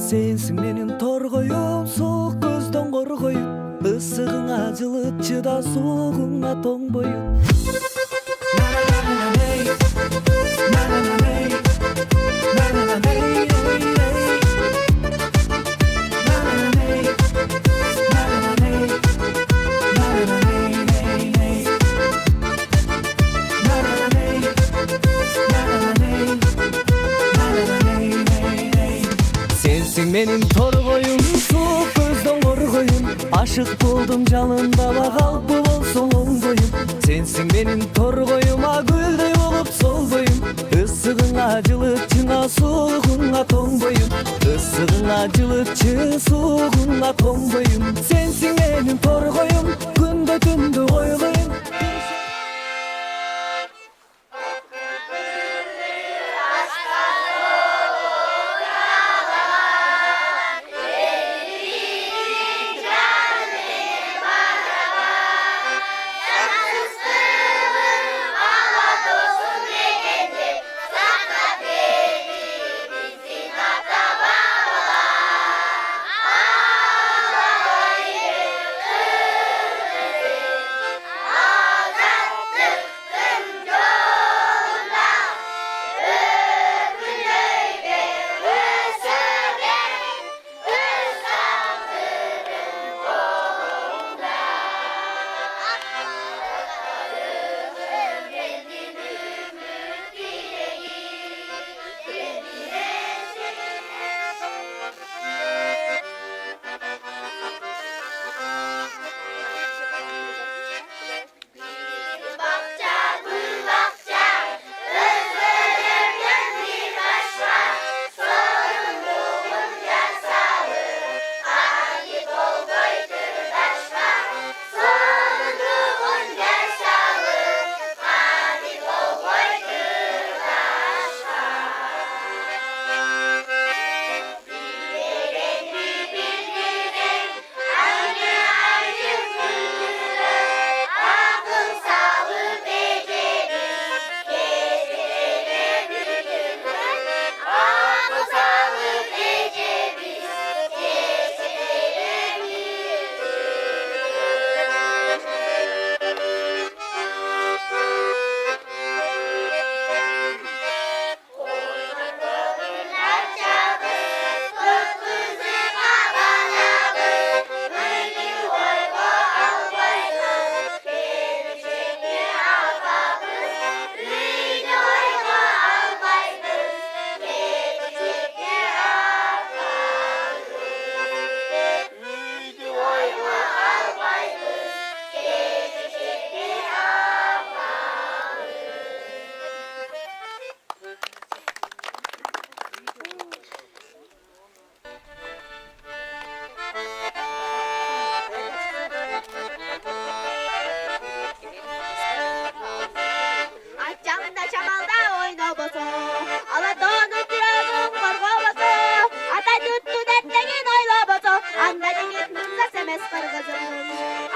Sensin menin torgoyum, soğuk gözden korgoyum. Isığına cılıp çıda, soğuğuna toңboyum. Sensin menin torgoyum, soğuk gözden korgoyum. Aşık buldum canında bak, kalp bolsun oңdoyum. Sensin menin torgoyuma, gülдөй olup soldoyum. Isığına cılıkçına, soğuğuna toңboyum. Isığına cılıkçı, soğuğuna toңboyum. Sensin menin torgoyum, күндө түндө ойлойм.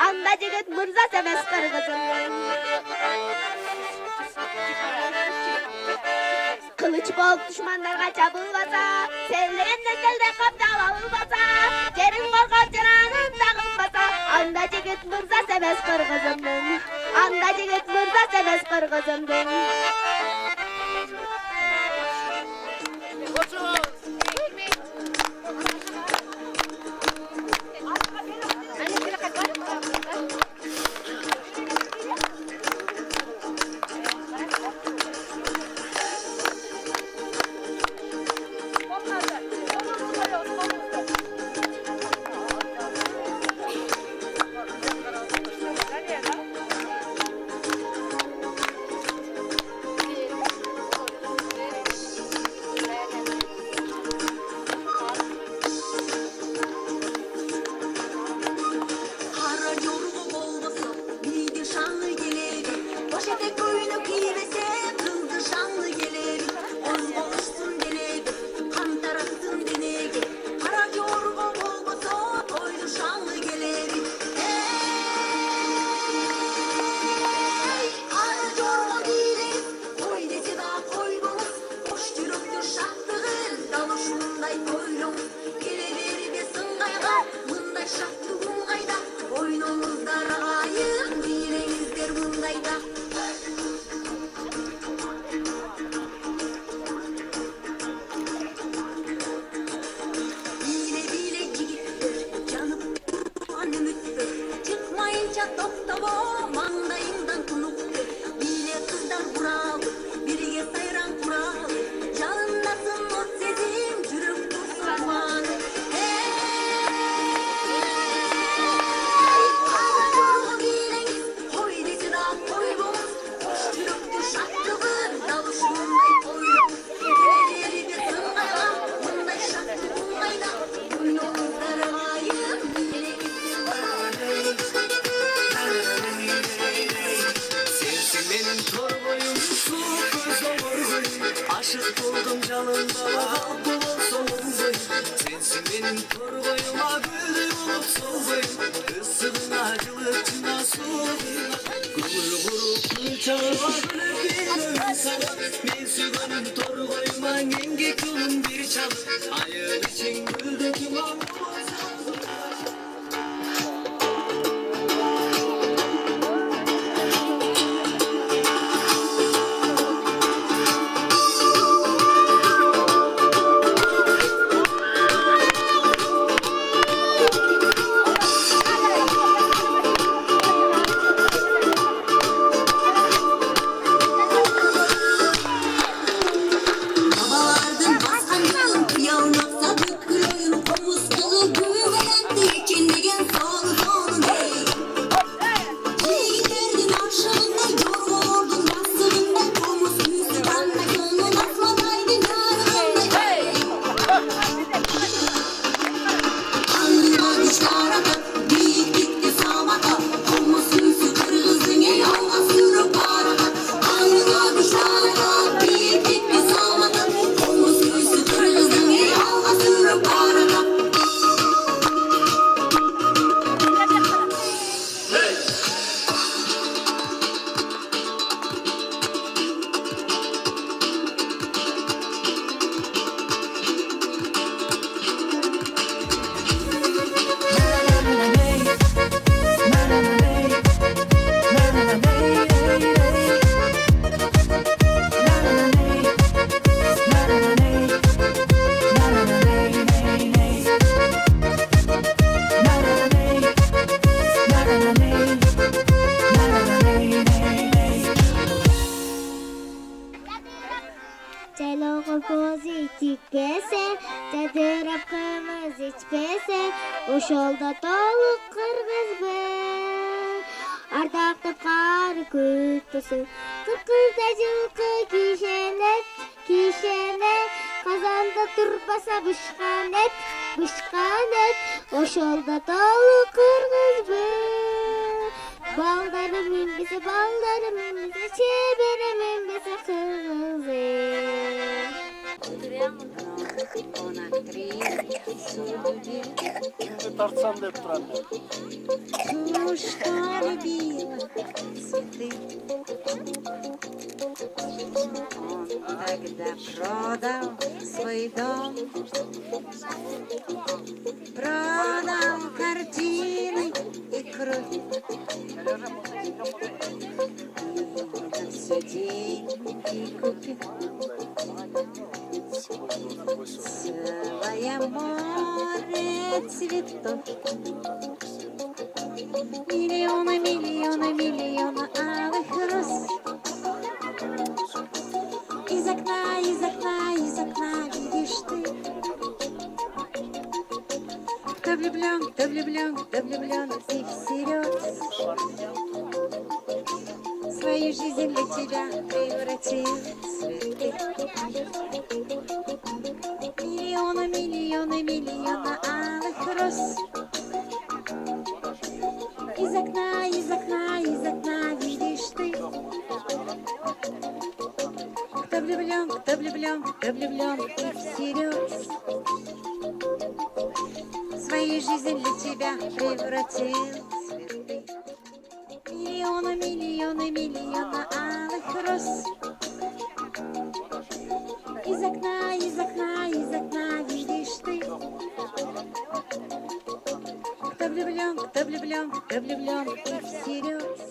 Anda jigit mırza semes kırgızım. Kılıç bol düşmanlarga çabılbasa, sevleyen neselde kapta alınbasa, jerin korkop jıranın takılbasa, anda jigit mırza semes kırgızımdın. Anda jigit mırza semes kırgızımdın. Aşık buldum canımda al bu olsun boyum. Sensin benim torbayıma güldür olup sol boyum. Isırın acılıkçına soğuyum. Gumur vurup çağırma gülüp bir ölüm sana. Men suyganın torbayıma engek yolun bir çalı. Ayın için güldüm ama Çeloğu kozu tikpese, çadırıp kımız içpese, o şolda toluk kırgız be. Ardaktı kar kütüsü, kırkırda жылкы kişenet, kişenet. Kazanda turpasa bışkanet, bışkanet, o şolda toluk kırgız be. Baldarım imbisi, baldarım imbisi, çeberim imbisi kırgızı. Kimdi tartsam деп турам мен. Кукушка любила цветы. Он тогда продал свой дом, продал картины и кровь. И на все деньги купил целое море цветов. Миллионы, миллионы, миллионы алых роз. Из окна, из окна, из окна видишь ты. Кто влюблен, кто влюблен, кто влюблен и всерьез. Свою жизнь для тебя превратил в цветы. Миллионы, миллионы, миллионы алых роз. Из окна, из окна, из окна видишь ты. Кто влюблен, кто влюблен, кто влюблен и всерьез. Свою жизнь для тебя превратил в цветы. Миллионы, миллионы, миллионы алых роз. Из окна, из окна, из окна видишь ты. Кто влюблен, кто влюблен, кто влюблен и всерьез.